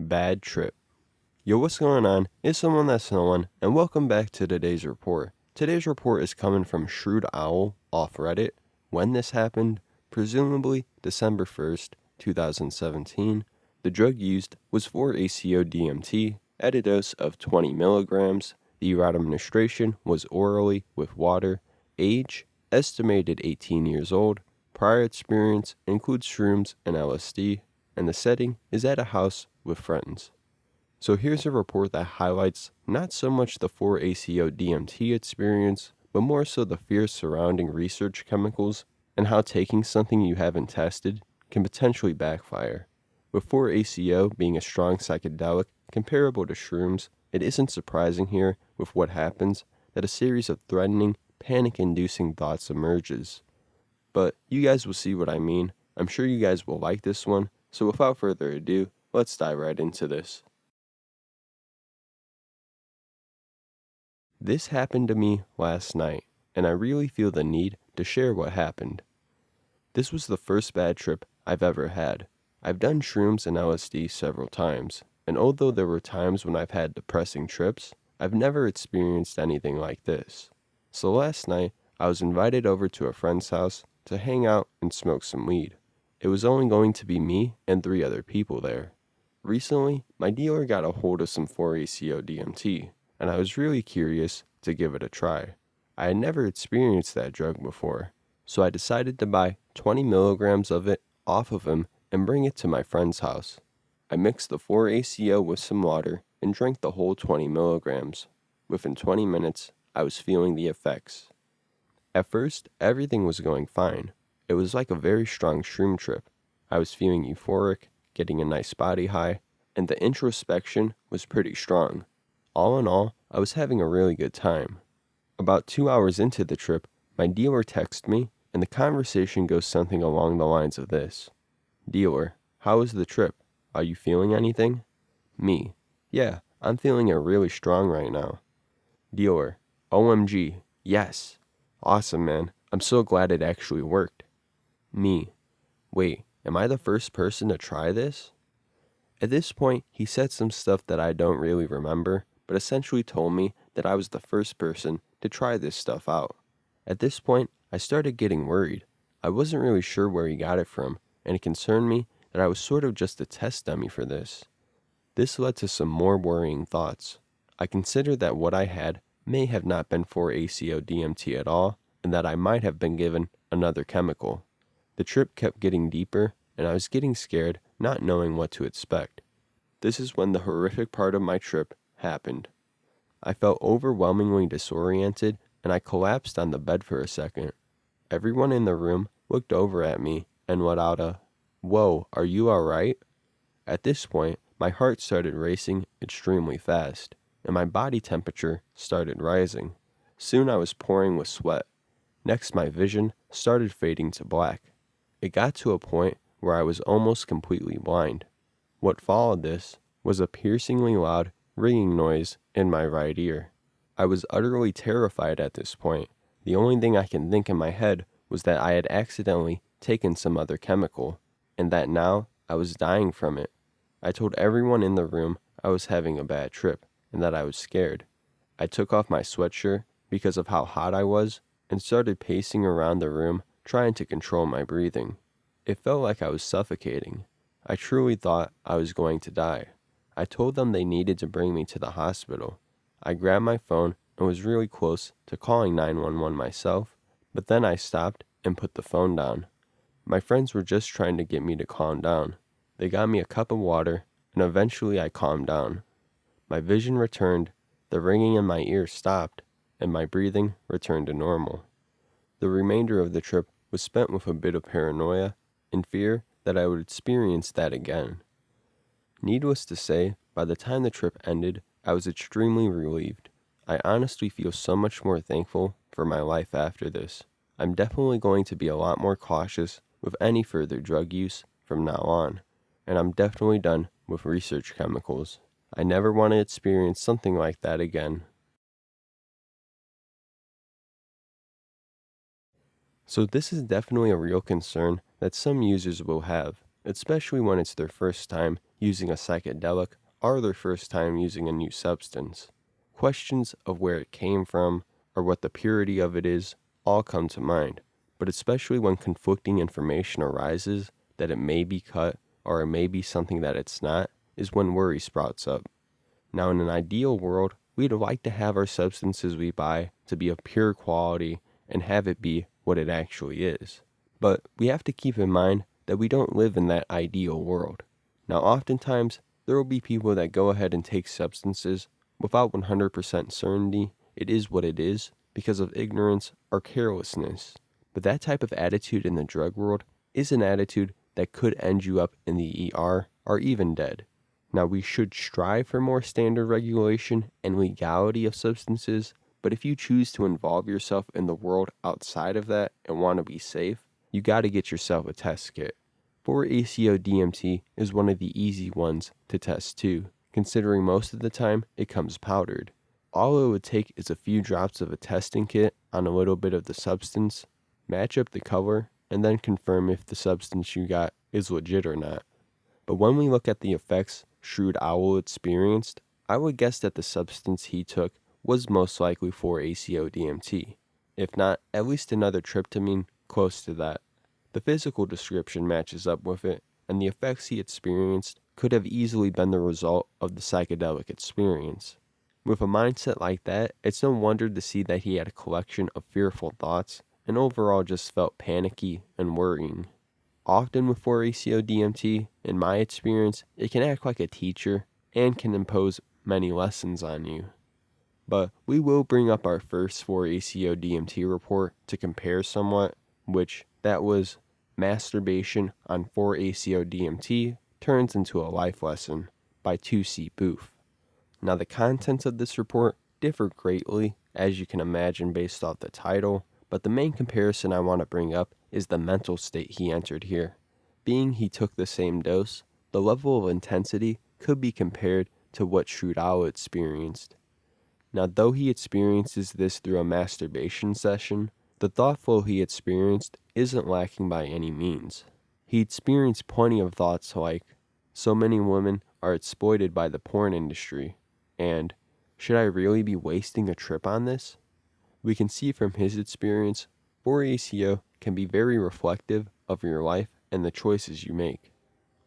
Bad trip. Yo, what's going on? It's someone that's no one, and welcome back to today's report. Today's report is coming from ShrewdOwl off Reddit. When this happened, presumably December 1st, 2017, the drug used was 4-ACO DMT at a dose of 20 milligrams. The route of administration was orally with water. Age, estimated 18 years old. Prior experience includes shrooms and LSD, and the setting is at a house with friends. So here's a report that highlights not so much the 4-ACO DMT experience, but more so the fears surrounding research chemicals and how taking something you haven't tested can potentially backfire. With 4-ACO being a strong psychedelic comparable to shrooms, it isn't surprising here with what happens that a series of threatening, panic-inducing thoughts emerges. But you guys will see what I mean. I'm sure you guys will like this one, so without further ado, let's dive right into this. This happened to me last night, and I really feel the need to share what happened. This was the first bad trip I've ever had. I've done shrooms and LSD several times, and although there were times when I've had depressing trips, I've never experienced anything like this. So last night, I was invited over to a friend's house to hang out and smoke some weed. It was only going to be me and 3 other people there. Recently, my dealer got a hold of some 4-ACO DMT, and I was really curious to give it a try. I had never experienced that drug before, so I decided to buy 20 milligrams of it off of him and bring it to my friend's house. I mixed the 4-ACO with some water and drank the whole 20 milligrams. Within 20 minutes, I was feeling the effects. At first, everything was going fine. It was like a very strong shroom trip. I was feeling euphoric, getting a nice body high, and the introspection was pretty strong. All in all, I was having a really good time. About 2 hours into the trip, my dealer texted me, and the conversation goes something along the lines of this. Dealer, how was the trip? Are you feeling anything? Me, yeah, I'm feeling it really strong right now. Dealer, OMG, yes. Awesome, man. I'm so glad it actually worked. Me, wait, am I the first person to try this? At this point, he said some stuff that I don't really remember, but essentially told me that I was the first person to try this stuff out. At this point, I started getting worried. I wasn't really sure where he got it from, and it concerned me that I was sort of just a test dummy for this. This led to some more worrying thoughts. I considered that what I had may have not been 4-ACO DMT at all, and that I might have been given another chemical. The trip kept getting deeper, and I was getting scared, not knowing what to expect. This is when the horrific part of my trip happened. I felt overwhelmingly disoriented, and I collapsed on the bed for a second. Everyone in the room looked over at me and let out a, "Whoa, are you alright?" At this point, my heart started racing extremely fast, and my body temperature started rising. Soon I was pouring with sweat. Next, my vision started fading to black. It got to a point where I was almost completely blind. What followed this was a piercingly loud ringing noise in my right ear. I was utterly terrified at this point. The only thing I can think in my head was that I had accidentally taken some other chemical, and that now I was dying from it. I told everyone in the room I was having a bad trip, and that I was scared. I took off my sweatshirt because of how hot I was, and started pacing around the room trying to control my breathing. It felt like I was suffocating. I truly thought I was going to die. I told them they needed to bring me to the hospital. I grabbed my phone and was really close to calling 911 myself, but then I stopped and put the phone down. My friends were just trying to get me to calm down. They got me a cup of water, and eventually I calmed down. My vision returned, the ringing in my ears stopped, and my breathing returned to normal. The remainder of the trip was spent with a bit of paranoia and fear that I would experience that again. Needless to say, by the time the trip ended, I was extremely relieved. I honestly feel so much more thankful for my life after this. I'm definitely going to be a lot more cautious with any further drug use from now on, and I'm definitely done with research chemicals. I never want to experience something like that again. So this is definitely a real concern that some users will have, especially when it's their first time using a psychedelic or their first time using a new substance. Questions of where it came from or what the purity of it is all come to mind, but especially when conflicting information arises that it may be cut or it may be something that it's not, is when worry sprouts up. Now, in an ideal world, we'd like to have our substances we buy to be of pure quality and have it be what it actually is. But we have to keep in mind that we don't live in that ideal world. Now, oftentimes, there will be people that go ahead and take substances without 100% certainty it is what it is because of ignorance or carelessness. But that type of attitude in the drug world is an attitude that could end you up in the ER or even dead. Now, we should strive for more standard regulation and legality of substances, but if you choose to involve yourself in the world outside of that and want to be safe, you got to get yourself a test kit. 4-ACO DMT is one of the easy ones to test too, considering most of the time it comes powdered. All it would take is a few drops of a testing kit on a little bit of the substance, match up the color, and then confirm if the substance you got is legit or not. But when we look at the effects ShrewdOwl experienced, I would guess that the substance he took was most likely 4-ACO DMT, if not at least another tryptamine close to that. The physical description matches up with it, and the effects he experienced could have easily been the result of the psychedelic experience. With a mindset like that, it's no wonder to see that he had a collection of fearful thoughts and overall just felt panicky and worrying. Often with 4-ACO DMT, in my experience, it can act like a teacher and can impose many lessons on you. But we will bring up our first 4-ACO DMT report to compare somewhat, which that was Masturbation on 4-ACO DMT Turns into a Life Lesson by 2C Booth. Now, the contents of this report differ greatly, as you can imagine based off the title, but the main comparison I want to bring up is the mental state he entered here. Being he took the same dose, the level of intensity could be compared to what ShrewdOwl experienced. Now, though he experiences this through a masturbation session, the thought flow he experienced isn't lacking by any means. He experienced plenty of thoughts like, so many women are exploited by the porn industry, and should I really be wasting a trip on this? We can see from his experience, 4-ACO can be very reflective of your life and the choices you make.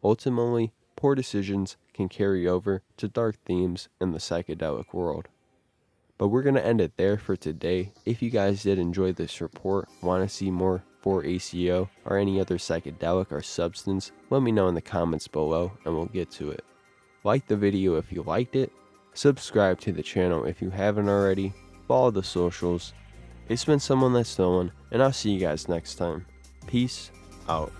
Ultimately, poor decisions can carry over to dark themes in the psychedelic world. But we're going to end it there for today. If you guys did enjoy this report, want to see more 4-ACO or any other psychedelic or substance, let me know in the comments below and we'll get to it. Like the video if you liked it, subscribe to the channel if you haven't already, follow the socials. It's been Someone That's Known, and I'll see you guys next time. Peace out.